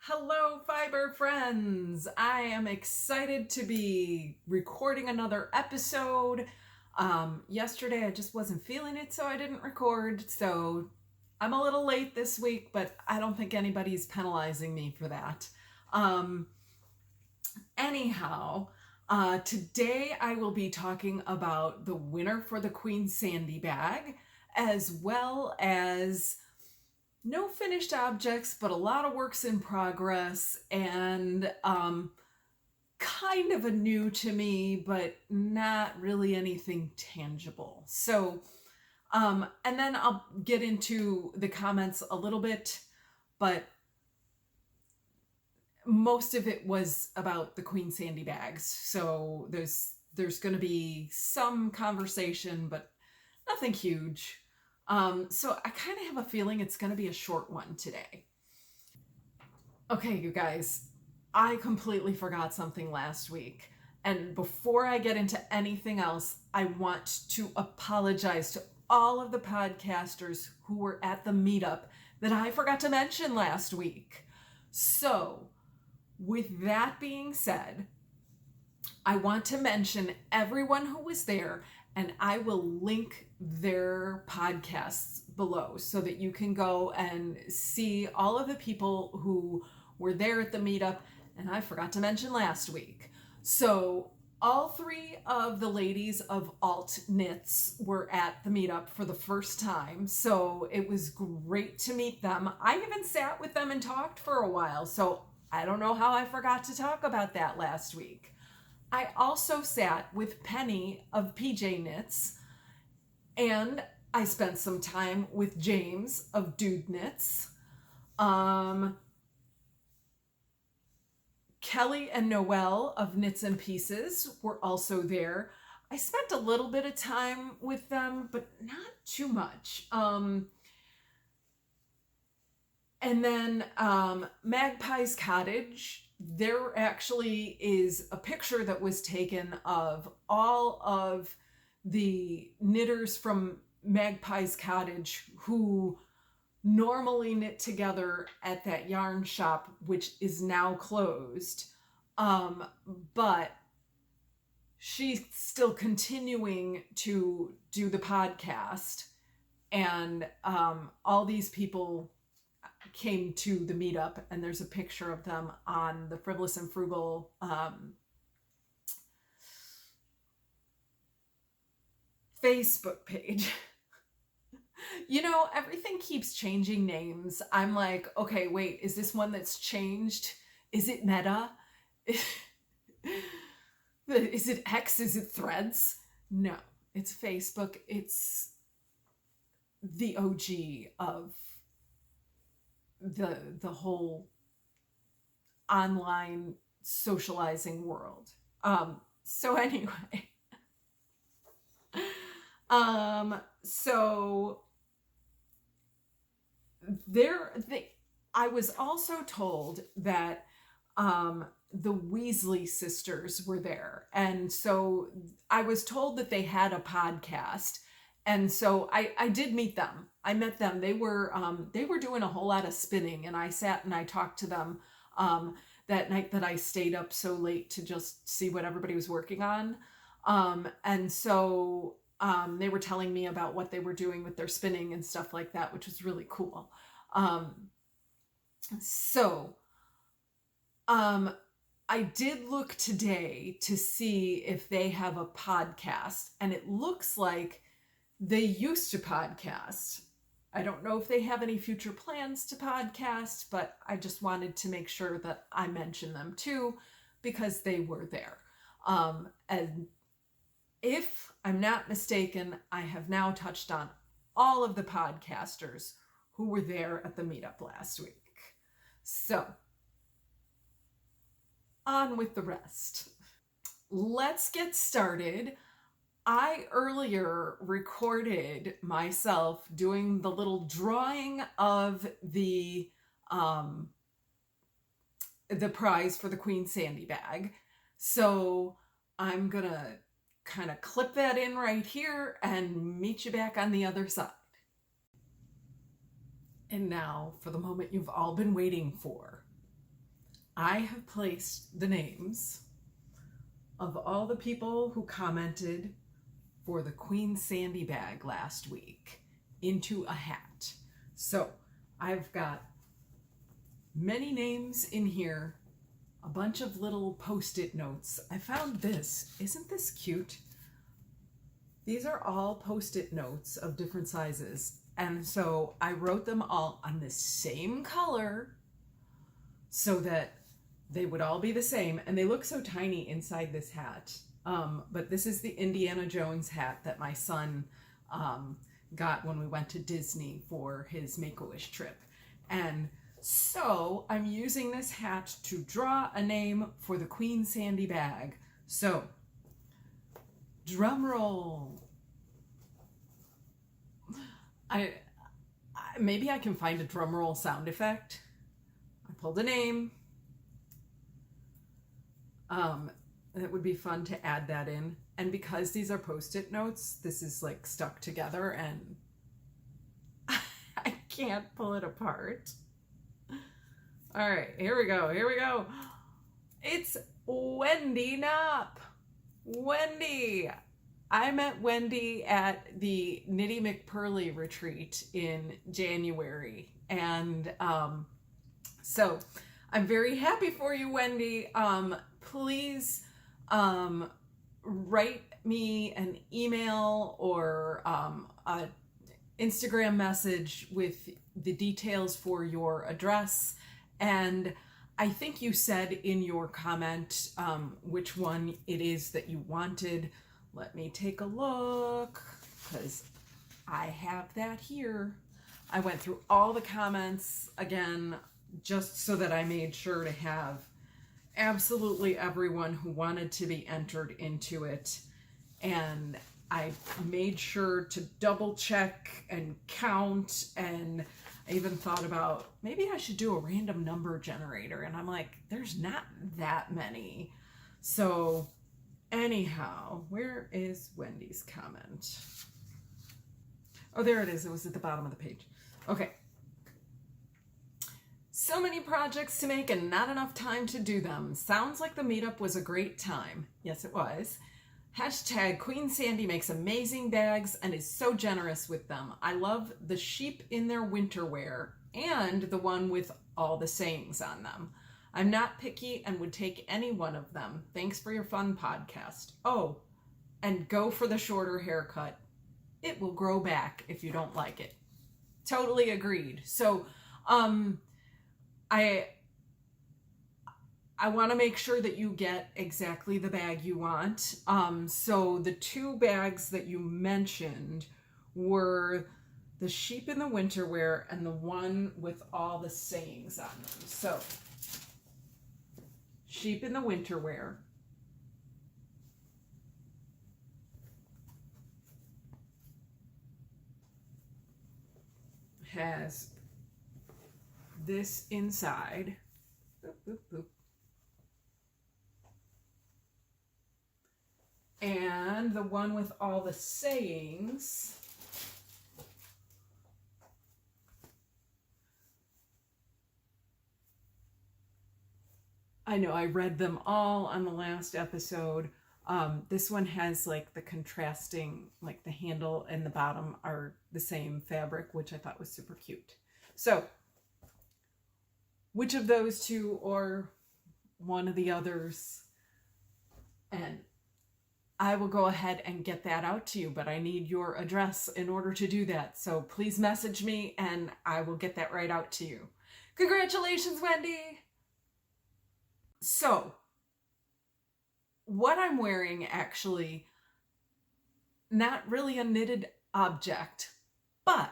Hello, fiber friends! I am excited to be recording another episode. Yesterday I just wasn't feeling it, so I didn't record. So I'm a little late this week, but I don't think anybody's penalizing me for that. Anyhow, today I will be talking about the winner for the Queen Sandy bag, as well as no finished objects, but a lot of works in progress, and kind of a new to me, but not really anything tangible. So, and then I'll get into the comments a little bit, but most of it was about the Queen Sandy bags. So there's going to be some conversation, but nothing huge. So I kind of have a feeling it's going to be a short one today. Okay, you guys, I completely forgot something last week. And before I get into anything else, I want to apologize to all of the podcasters who were at the meetup that I forgot to mention last week. So, with that being said, I want to mention everyone who was there, and I will link their podcasts below so that you can go and see all of the people who were there at the meetup, and I forgot to mention last week. So all three of the ladies of Alt Knits were at the meetup for the first time, so it was great to meet them. I even sat with them and talked for a while, so I don't know how I forgot to talk about that last week. I also sat with Penny of PJ Knits, and I spent some time with James of Dude Knits. Kelly and Noelle of Knits and Pieces were also there. I spent a little bit of time with them, but not too much. And then Magpie's Cottage, there actually is a picture that was taken of all of the knitters from Magpie's Cottage who normally knit together at that yarn shop, which is now closed. But she's still continuing to do the podcast, and all these people came to the meetup, and there's a picture of them on the Frivolous and Frugal Facebook page. You know, everything keeps changing names. I'm like, okay, wait, is this one that's changed? Is it Meta? Is it X? Is it Threads? No, it's Facebook. It's the OG of the whole online socializing world. So anyway, so I was also told that the Weasley sisters were there, and so I was told that they had a podcast, and so I did meet them. I met them. They were doing a whole lot of spinning, and I sat and I talked to them that night that I stayed up so late to just see what everybody was working on. And so they were telling me about what they were doing with their spinning and stuff like that, which was really cool. I did look today to see if they have a podcast, and it looks like they used to podcast. I don't know if they have any future plans to podcast, but I just wanted to make sure that I mention them too, because they were there. And if I'm not mistaken, I have now touched on all of the podcasters who were there at the meetup last week. So, on with the rest. Let's get started. I earlier recorded myself doing the little drawing of the prize for the Queen Sandy bag. So I'm gonna kind of clip that in right here and meet you back on the other side. And now for the moment you've all been waiting for. I have placed the names of all the people who commented for the Queen Sandy bag last week into a hat. So I've got many names in here, a bunch of little post-it notes. I found this. Isn't this cute? These are all post-it notes of different sizes. And so I wrote them all on the same color so that they would all be the same. And they look so tiny inside this hat. But this is the Indiana Jones hat that my son got when we went to Disney for his Make-A-Wish trip. And so I'm using this hat to draw a name for the Queen Sandy bag. So, drum roll. Maybe I can find a drum roll sound effect. I pulled a name. It would be fun to add that in. And because these are post-it notes, this is like stuck together and I can't pull it apart. All right, here we go. Here we go. It's Wendy Knopp. Wendy. I met Wendy at the Knitty McPurley retreat in January. And so I'm very happy for you, Wendy. Please write me an email or an Instagram message with the details for your address. And I think you said in your comment which one it is that you wanted. Let me take a look because I have that here. I went through all the comments again just so that I made sure to have absolutely everyone who wanted to be entered into it. And I made sure to double check and count, and I even thought about maybe I should do a random number generator, and I'm like, there's not that many. So anyhow, where is Wendy's comment? Oh, there it is. It was at the bottom of the page. Okay. So many projects to make and not enough time to do them. Sounds like the meetup was a great time. Yes, it was. Hashtag Queen Sandy makes amazing bags and is so generous with them. I love the sheep in their winter wear and the one with all the sayings on them. I'm not picky and would take any one of them. Thanks for your fun podcast. Oh, and go for the shorter haircut. It will grow back if you don't like it. Totally agreed. So, I want to make sure that you get exactly the bag you want. So the two bags that you mentioned were the sheep in the winter wear and the one with all the sayings on them. So sheep in the winter wear. Has this inside. Boop, boop, boop. And the one with all the sayings I know I read them all on the last episode. This one has like the contrasting, like the handle and the bottom are the same fabric, which I thought was super cute. So which of those two or one of the others? And I will go ahead and get that out to you, but I need your address in order to do that. So please message me and I will get that right out to you. Congratulations, Wendy. So what I'm wearing actually, not really a knitted object, but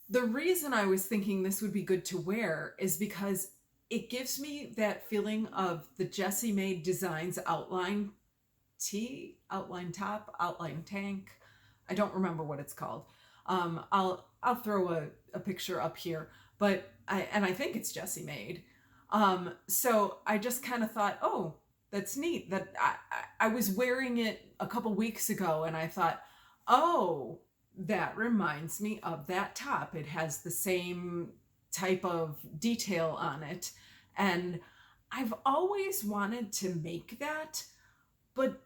the reason I was thinking this would be good to wear is because it gives me that feeling of the Jessie Maed Designs outline tee, outline top, outline tank. I don't remember what it's called. I'll throw a picture up here, but I think it's Jessie Maed. So I just kind of thought, oh, that's neat. That I was wearing it a couple weeks ago and I thought, oh, that reminds me of that top. It has the same type of detail on it. And I've always wanted to make that, but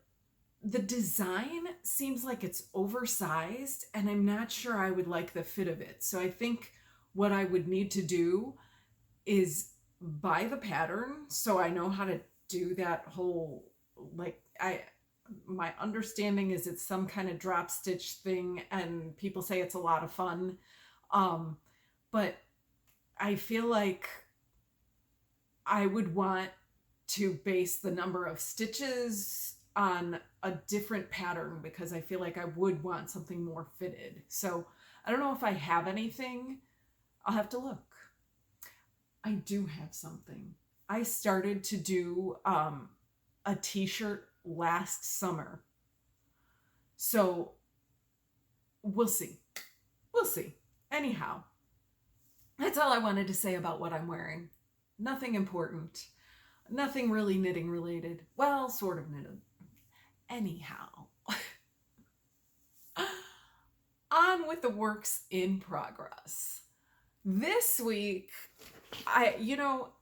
the design seems like it's oversized and I'm not sure I would like the fit of it. So I think what I would need to do is buy the pattern so I know how to do that whole, like, my understanding is it's some kind of drop stitch thing and people say it's a lot of fun. But I feel like I would want to base the number of stitches on a different pattern because I feel like I would want something more fitted. So I don't know if I have anything. I'll have to look. I do have something. I started to do a t-shirt last summer. So we'll see. We'll see. Anyhow, that's all I wanted to say about what I'm wearing. Nothing important. Nothing really knitting related. Well, sort of knitting. Anyhow. On with the works in progress. This week,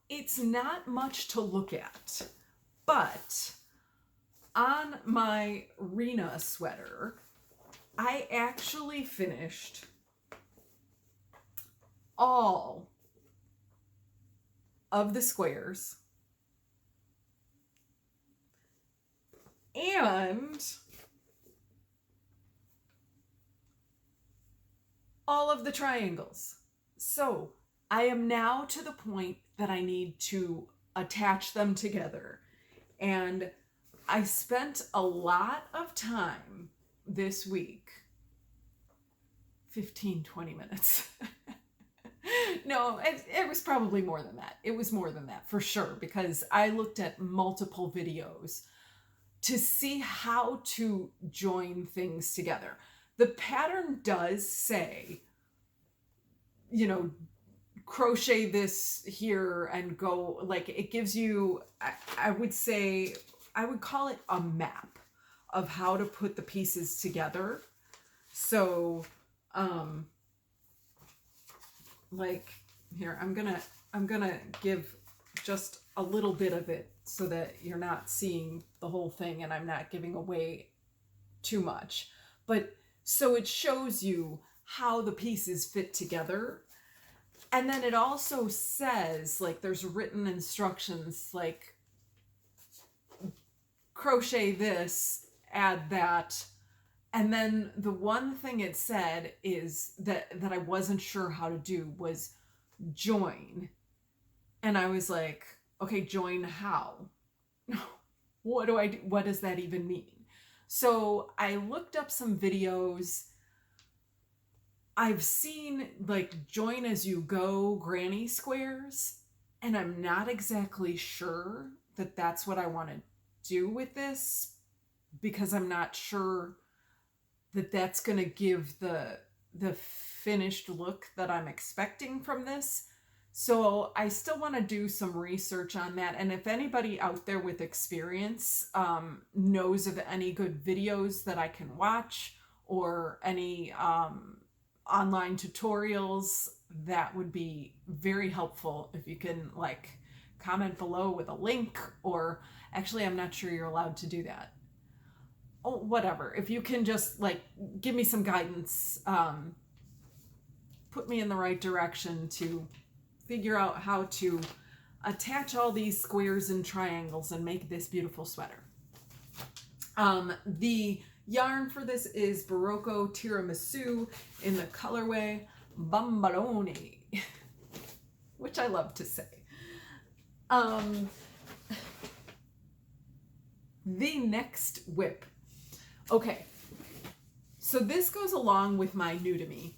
it's not much to look at, but on my Rena sweater, I actually finished all of the squares and all of the triangles. So I am now to the point that I need to attach them together. And I spent a lot of time this week, 15-20 minutes. No, it was probably more than that. It was more than that for sure, because I looked at multiple videos to see how to join things together. The pattern does say, crochet this here and go, like, it gives you, I would say, I would call it a map of how to put the pieces together. So, like here, I'm gonna give just a little bit of it so that you're not seeing the whole thing and I'm not giving away too much. But so it shows you how the pieces fit together. And then it also says, like, there's written instructions, like, crochet this, add that. And then the one thing it said is that I wasn't sure how to do was join. And I was like, okay, join how? What do I do? What does that even mean? So I looked up some videos. I've seen, like, join as you go granny squares, and I'm not exactly sure that that's what I want to do with this, because I'm not sure that that's going to give the finished look that I'm expecting from this. So I still want to do some research on that. And if anybody out there with experience knows of any good videos that I can watch, or any online tutorials, that would be very helpful. If you can, like, comment below with a link, or actually, I'm not sure you're allowed to do that. Oh, whatever. If you can just, like, give me some guidance, put me in the right direction to figure out how to attach all these squares and triangles and make this beautiful sweater. The yarn for this is Berroco Tiramisu in the colorway Bomboloni, which I love to say. The next whip. Okay, so this goes along with my new to me.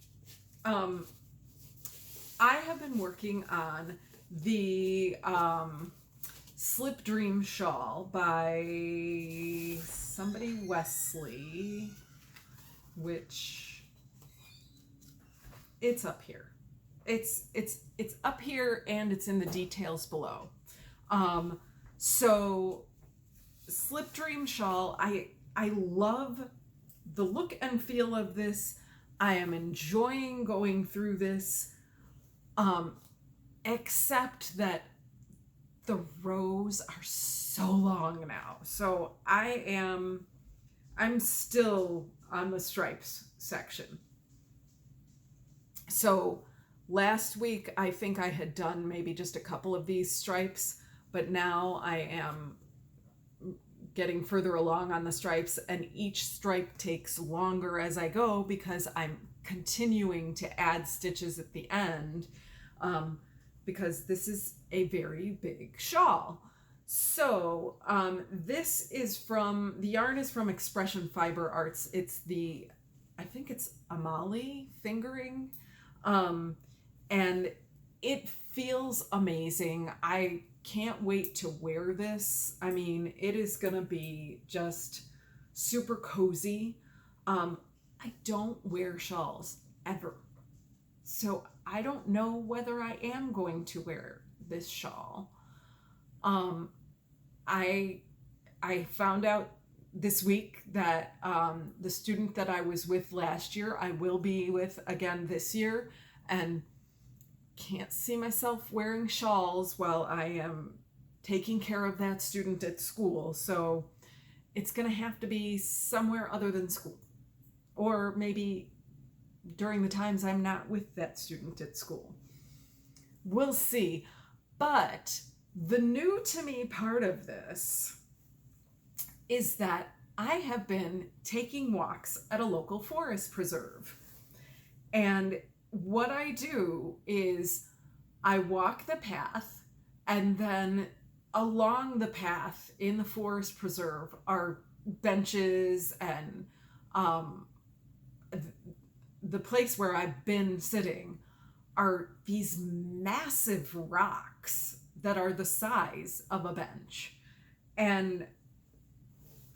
I have been working on the Slipdream shawl by somebody, Wesley, which it's up here. It's up here and it's in the details below. So Slipdream shawl, I love the look and feel of this. I am enjoying going through this, except that the rows are so long now. So I'm still on the stripes section. So last week, I think I had done maybe just a couple of these stripes, but now I am getting further along on the stripes, and each stripe takes longer as I go because I'm continuing to add stitches at the end, because this is a very big shawl. So this is from, the yarn is from Expression Fiber Arts. It's the, I think it's Amalie fingering, and it feels amazing. I can't wait to wear this. I mean, it is gonna be just super cozy. I don't wear shawls ever, so I don't know whether I am going to wear this shawl. I found out this week that the student that I was with last year, I will be with again this year, and can't see myself wearing shawls while I am taking care of that student at school. So it's gonna have to be somewhere other than school, or maybe during the times I'm not with that student at school. We'll see. But the new to me part of this is that I have been taking walks at a local forest preserve. And what I do is I walk the path, and then along the path in the forest preserve are benches, and the place where I've been sitting are these massive rocks that are the size of a bench. And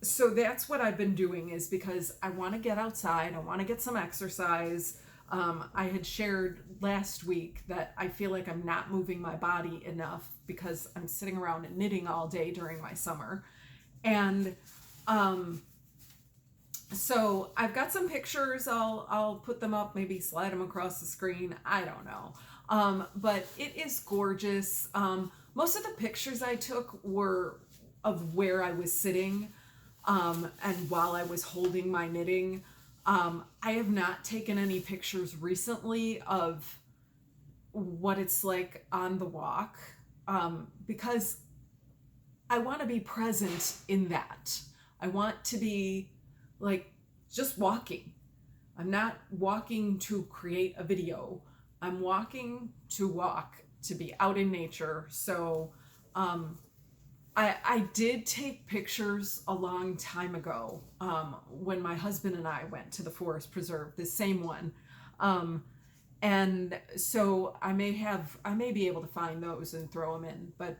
so that's what I've been doing, is because I want to get outside, I want to get some exercise. I had shared last week that I feel like I'm not moving my body enough because I'm sitting around and knitting all day during my summer. And so I've got some pictures. I'll put them up, maybe slide them across the screen. I don't know. But it is gorgeous. Most of the pictures I took were of where I was sitting, and while I was holding my knitting. I have not taken any pictures recently of what it's like on the walk, because I want to be present in that. I want to be like just walking. I'm not walking to create a video. I'm walking to walk, to be out in nature. So I did take pictures a long time ago, when my husband and I went to the forest preserve, the same one. And so I may be able to find those and throw them in, but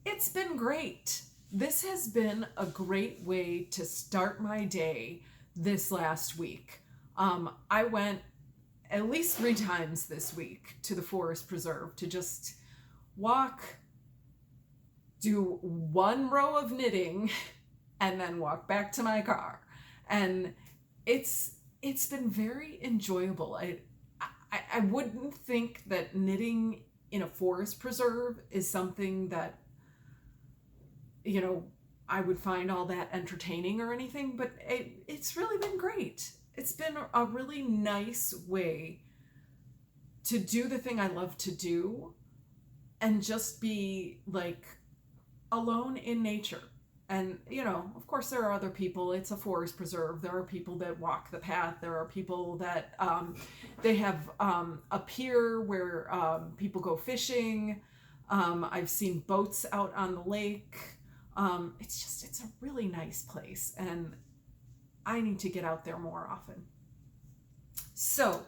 it's been great. This has been a great way to start my day this last week. I went at least 3 times this week to the forest preserve to just walk, do 1 row of knitting, and then walk back to my car. And it's been very enjoyable. I wouldn't think that knitting in a forest preserve is something that, you know, I would find all that entertaining or anything, but it's really been great. It's been a really nice way to do the thing I love to do and just be like alone in nature. And, you know, of course there are other people. It's a forest preserve. There are people that walk the path. There are people that they have a pier where people go fishing. I've seen boats out on the lake. It's a really nice place, and I need to get out there more often. So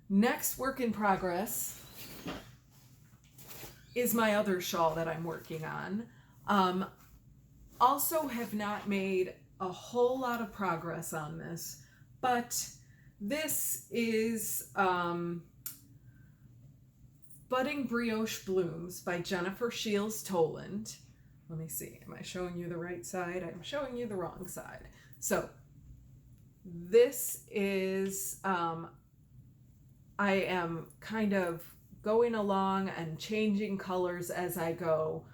next work in progress is my other shawl that I'm working on. Also have not made a whole lot of progress on this, but this is Budding Brioche Blooms by Jennifer Shiels Toland. Let me see, am I showing you the right side? I'm showing you the wrong side. So this is, I am kind of going along and changing colors as I go.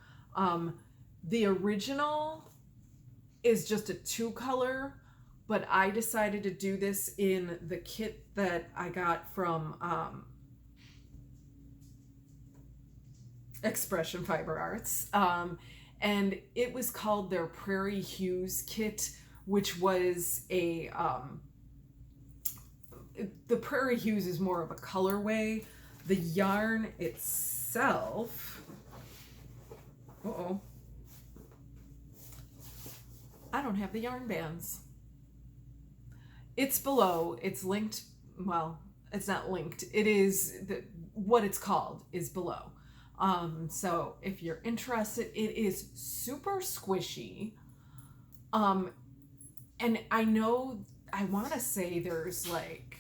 The original is just a 2-color, but I decided to do this in the kit that I got from Expression Fiber Arts. And it was called their Prairie Hues kit, which was a, the Prairie Hues is more of a colorway. The yarn itself, I don't have the yarn bands. It's below, it's linked, well, it's not linked. It is, what it's called is below. So if you're interested, it is super squishy. And I know, I want to say there's like,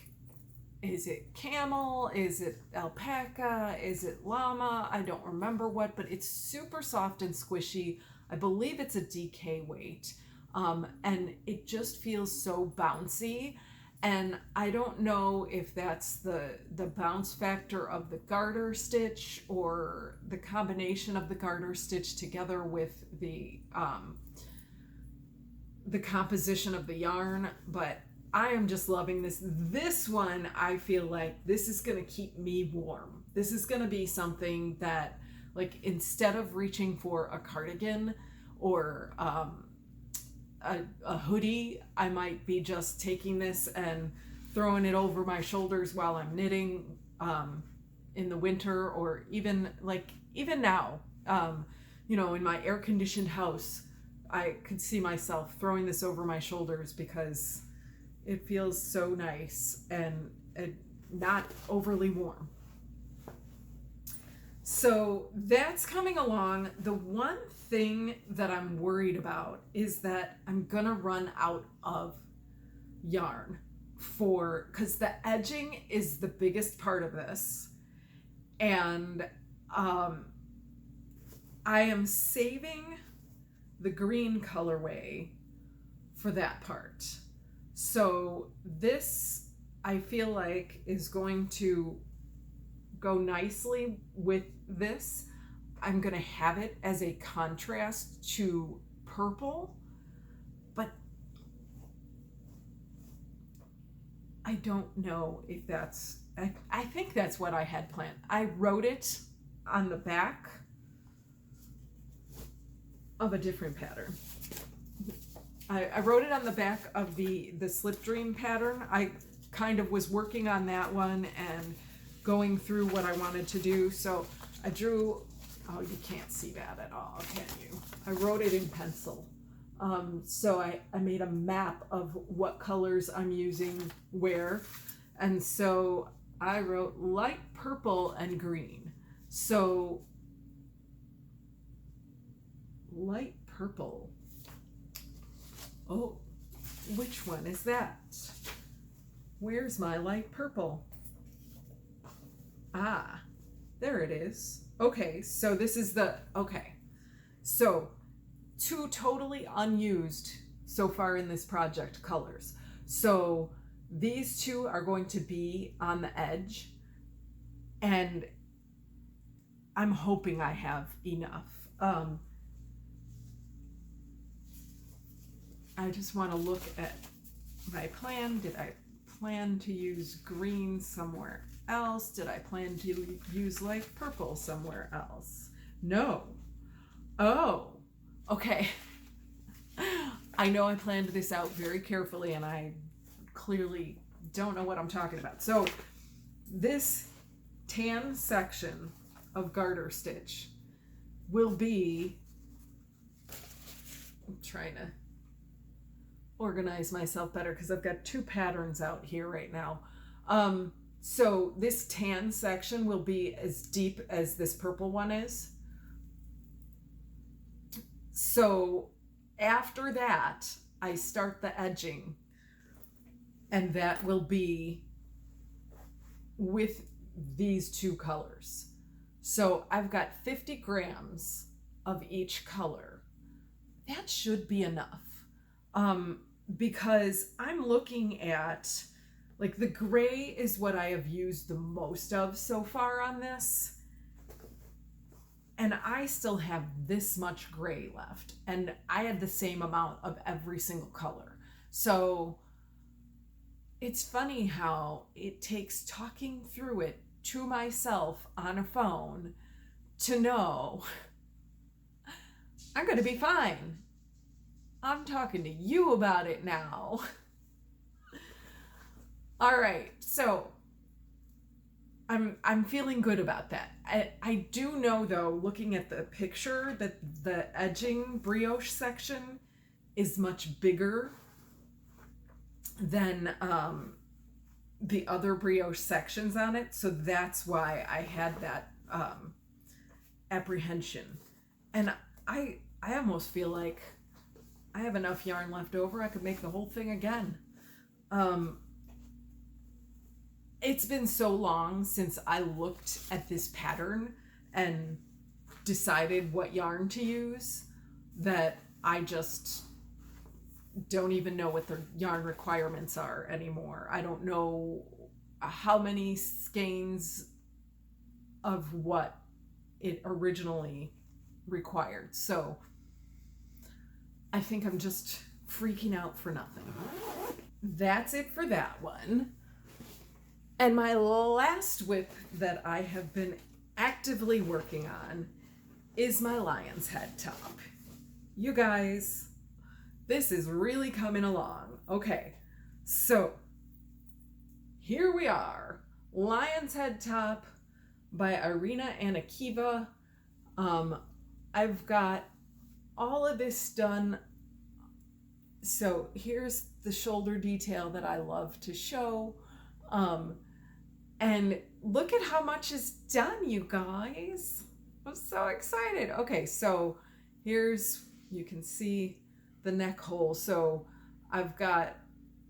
is it camel? Is it alpaca? Is it llama? I don't remember what, but it's super soft and squishy. I believe it's a DK weight. And it just feels so bouncy. And I don't know if that's the bounce factor of the garter stitch or the combination of the garter stitch together with the composition of the yarn, but I am just loving this. This one, I feel like this is going to keep me warm. This is going to be something that, like, instead of reaching for a cardigan or a hoodie, I might be just taking this and throwing it over my shoulders while I'm knitting in the winter, or even now, you know, in my air-conditioned house, I could see myself throwing this over my shoulders because it feels so nice and not overly warm. So that's coming along. The one thing that I'm worried about is that I'm gonna run out of yarn because the edging is the biggest part of this, and I am saving the green colorway for that part. So this, I feel like, is going to go nicely with this. I'm going to have it as a contrast to purple, but I don't know if that's, I think that's what I had planned. I wrote it on the back of a different pattern. I wrote it on the back of the Slipdream pattern. I kind of was working on that one and going through what I wanted to do. So I drew, oh, you can't see that at all, can you? I wrote it in pencil. So I made a map of what colors I'm using where. And so I wrote light purple and green. So light purple. Oh, which one is that? Where's my light purple? Ah, there it is. Okay, so this is the, okay. So 2 totally unused so far in this project colors. So these 2 are going to be on the edge, and I'm hoping I have enough. I just want to look at my plan. Did I plan to use green somewhere else? Did I plan to use light purple somewhere else? No. Oh, okay. I know I planned this out very carefully, and I clearly don't know what I'm talking about. So this tan section of garter stitch will be, I'm trying to organize myself better because I've got 2 patterns out here right now. So this tan section will be as deep as this purple one is. So after that, I start the edging, and that will be with these 2 colors. So I've got 50 grams of each color. That should be enough. Because I'm looking at Like the gray is what I have used the most of so far on this. And I still have this much gray left. And I had the same amount of every single color. So it's funny how it takes talking through it to myself on a phone to know I'm going to be fine. I'm talking to you about it now. All right, so I'm feeling good about that. I do know though, looking at the picture, that the edging brioche section is much bigger than the other brioche sections on it. So that's why I had that apprehension. And I almost feel like I have enough yarn left over. I could make the whole thing again. It's been so long since I looked at this pattern and decided what yarn to use that I just don't even know what the yarn requirements are anymore. I don't know how many skeins of what it originally required. So I think I'm just freaking out for nothing. That's it for that one. And my last whip that I have been actively working on is my Lionshead top. You guys, this is really coming along. Okay, so here we are. Lionshead top by Irina Anikeeva. I've got all of this done. So here's the shoulder detail that I love to show. And look at how much is done, you guys. I'm so excited. Okay, so here's, you can see the neck hole. So I've got,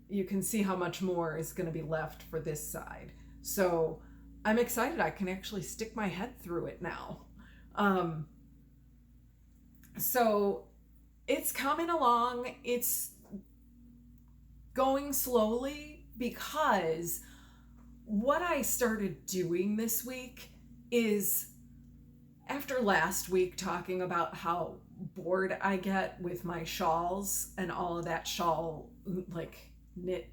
you can see how much more is going to be left for this side. So I'm excited. I can actually stick my head through it now. So it's coming along. It's going slowly because what I started doing this week is, after last week talking about how bored I get with my shawls and all of that shawl, like knit,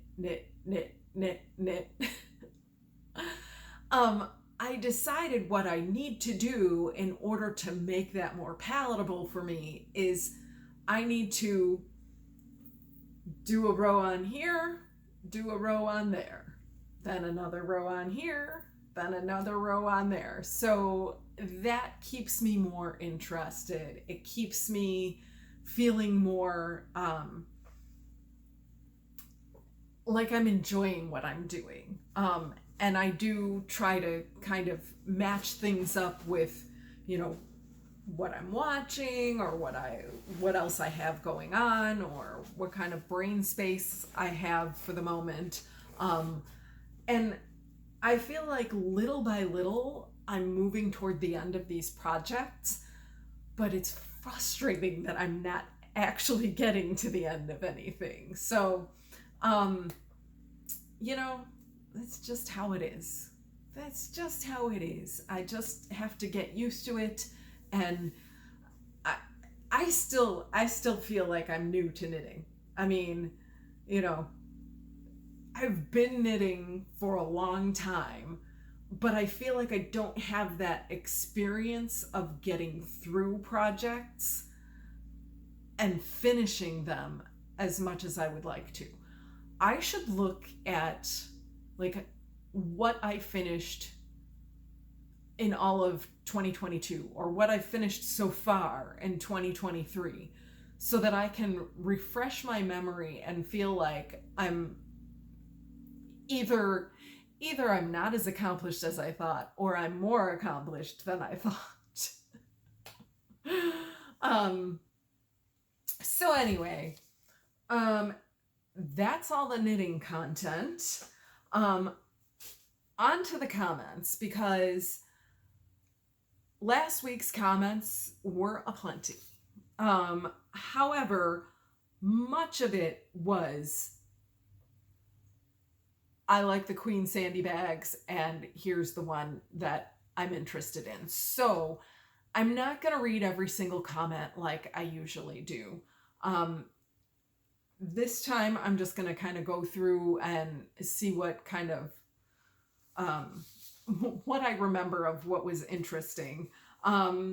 I decided what I need to do in order to make that more palatable for me is I need to do a row on here, do a row on there, then another row on here, then another row on there. So that keeps me more interested. It keeps me feeling more like I'm enjoying what I'm doing. And I do try to kind of match things up with, you know, what I'm watching or what else I have going on or what kind of brain space I have for the moment. And I feel like little by little, I'm moving toward the end of these projects, but it's frustrating that I'm not actually getting to the end of anything. So, you know, that's just how it is. That's just how it is. I just have to get used to it. And I still feel like I'm new to knitting. I mean, you know, I've been knitting for a long time, but I feel like I don't have that experience of getting through projects and finishing them as much as I would like to. I should look at like what I finished in all of 2022 or what I finished so far in 2023 so that I can refresh my memory and feel like I'm either I'm not as accomplished as I thought or I'm more accomplished than I thought. So anyway, that's all the knitting content. On to the comments, because last week's comments were aplenty. However, much of it was I like the Queen Sandy bags, and here's the one that I'm interested in. So I'm not going to read every single comment like I usually do. This time I'm just going to kind of go through and see what kind of, what I remember of what was interesting.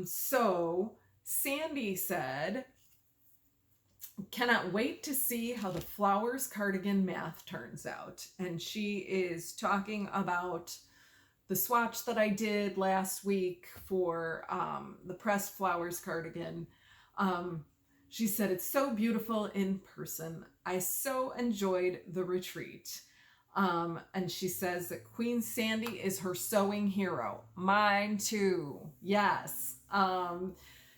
So Sandy said, cannot wait to see how the flowers cardigan math turns out. And she is talking about the swatch that I did last week for the pressed flowers cardigan. She said, it's so beautiful in person. I so enjoyed the retreat. And she says that Queen Sandy is her sewing hero. Mine too. Yes.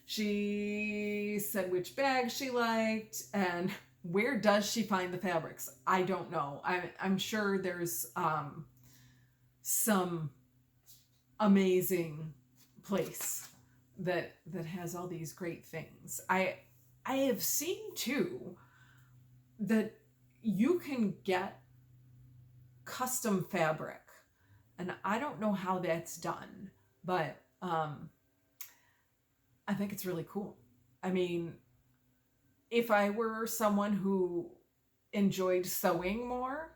She said which bag she liked and where does she find the fabrics? I don't know. I'm sure there's some amazing place that has all these great things. I have seen too that you can get custom fabric, and I don't know how that's done, but I think it's really cool. I mean, if I were someone who enjoyed sewing more,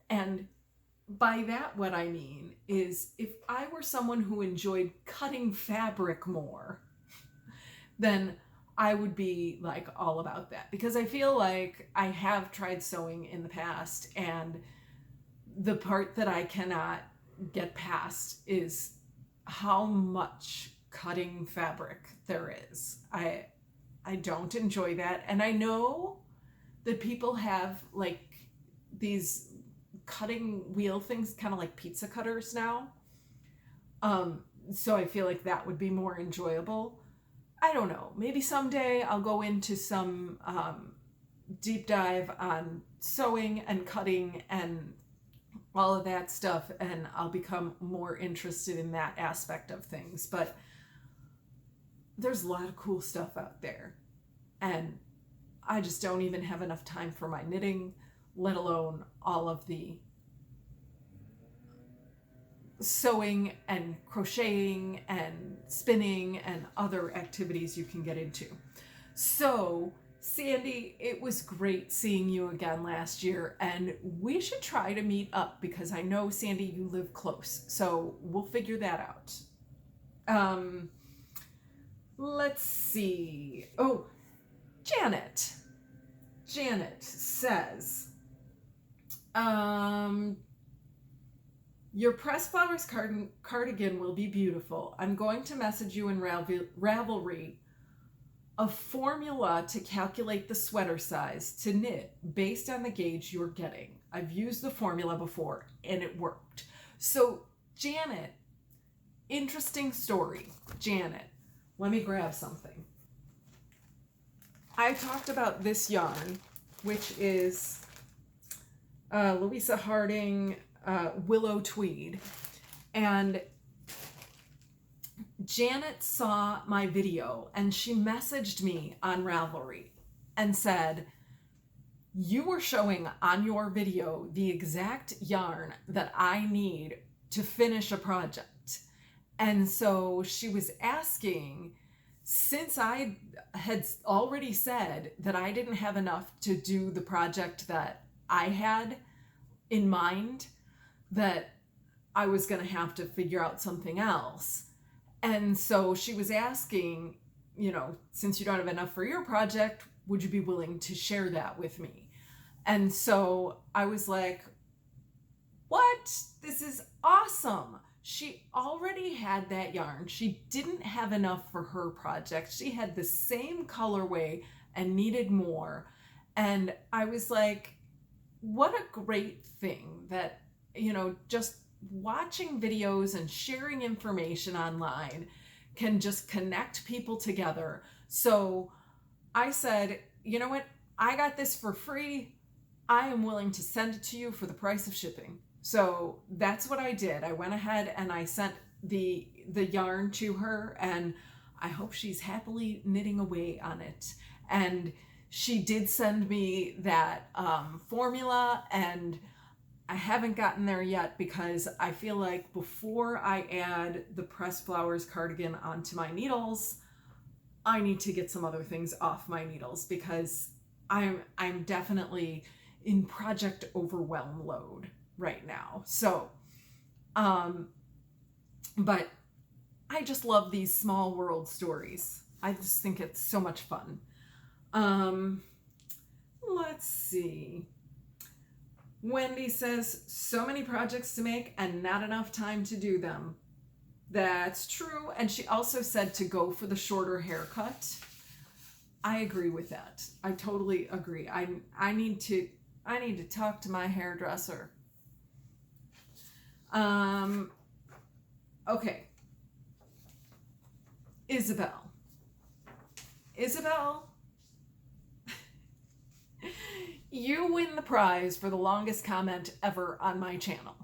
and by that what I mean is if I were someone who enjoyed cutting fabric more, then I would be like all about that, because I feel like I have tried sewing in the past, and the part that I cannot get past is how much cutting fabric there is. I don't enjoy that. And I know that people have like these cutting wheel things, kind of like pizza cutters now. So I feel like that would be more enjoyable. I don't know. Maybe someday I'll go into some deep dive on sewing and cutting and all of that stuff, and I'll become more interested in that aspect of things. But there's a lot of cool stuff out there, and I just don't even have enough time for my knitting, let alone all of the sewing and crocheting and spinning and other activities you can get into. So Sandy, it was great seeing you again last year, and we should try to meet up, because I know, Sandy, you live close, so we'll figure that out. Let's see. Oh, Janet says, your pressed flowers cardigan will be beautiful. I'm going to message you in Ravelry a formula to calculate the sweater size to knit based on the gauge you're getting. I've used the formula before and it worked. So Janet, interesting story. Janet, let me grab something. I talked about this yarn, which is Louisa Harding Willow Tweed, and Janet saw my video and she messaged me on Ravelry and said, you were showing on your video the exact yarn that I need to finish a project. And so she was asking, since I had already said that I didn't have enough to do the project that I had in mind, that I was going to have to figure out something else. And so she was asking, you know, since you don't have enough for your project, would you be willing to share that with me? And so I was like, what? This is awesome. She already had that yarn. She didn't have enough for her project. She had the same colorway and needed more. And I was like, what a great thing that, you know, just watching videos and sharing information online can just connect people together. So I said, you know what? I got this for free. I am willing to send it to you for the price of shipping. So that's what I did. I went ahead and I sent the yarn to her, and I hope she's happily knitting away on it. And she did send me that formula, and I haven't gotten there yet because I feel like before I add the pressed flowers cardigan onto my needles, I need to get some other things off my needles because I'm definitely in project overwhelm load right now. So, but I just love these small world stories. I just think it's so much fun. Let's see. Wendy says, so many projects to make and not enough time to do them. That's true. And she also said to go for the shorter haircut. I agree with that. I totally agree. I need to talk to my hairdresser. Okay. Isabel, you win the prize for the longest comment ever on my channel.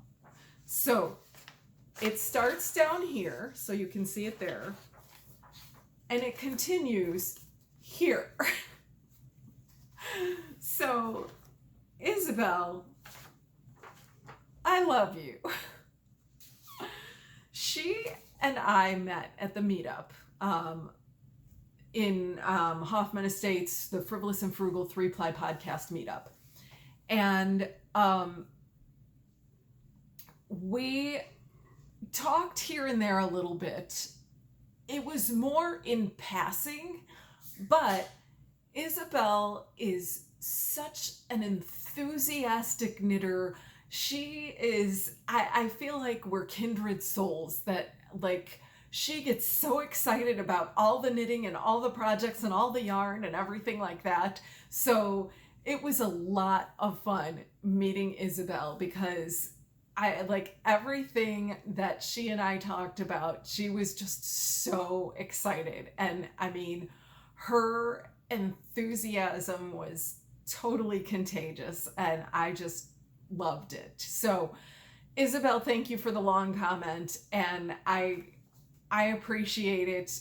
So it starts down here, so you can see it there, and it continues here. So, Isabel, I love you. She and I met at the meetup in Hoffman Estates, the Frivolous and Frugal 3-ply podcast meetup. And we talked here and there a little bit. It was more in passing, but Isabel is such an enthusiastic knitter. She is, I feel like we're kindred souls, that like she gets so excited about all the knitting and all the projects and all the yarn and everything like that. So it was a lot of fun meeting Isabel because I like everything that she and I talked about. She was just so excited. And I mean, her enthusiasm was totally contagious and I just loved it. So Isabel, thank you for the long comment, and I appreciate it.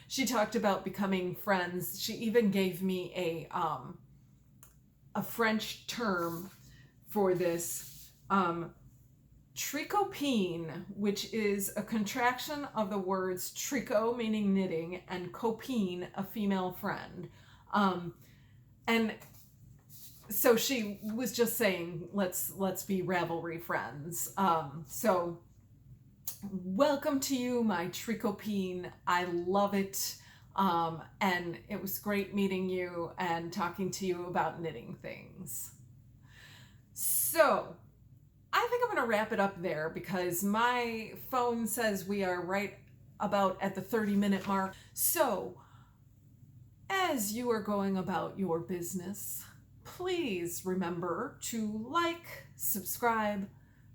She talked about becoming friends. She even gave me a French term for this, tricopine, which is a contraction of the words tricot, meaning knitting, and copine, a female friend. And so she was just saying, let's be Ravelry friends. So welcome to you, my tricopine. I love it. And it was great meeting you and talking to you about knitting things. So I think I'm going to wrap it up there because my phone says we are right about at the 30-minute mark. So as you are going about your business, please remember to like, subscribe,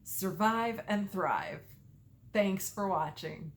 survive, and thrive. Thanks for watching.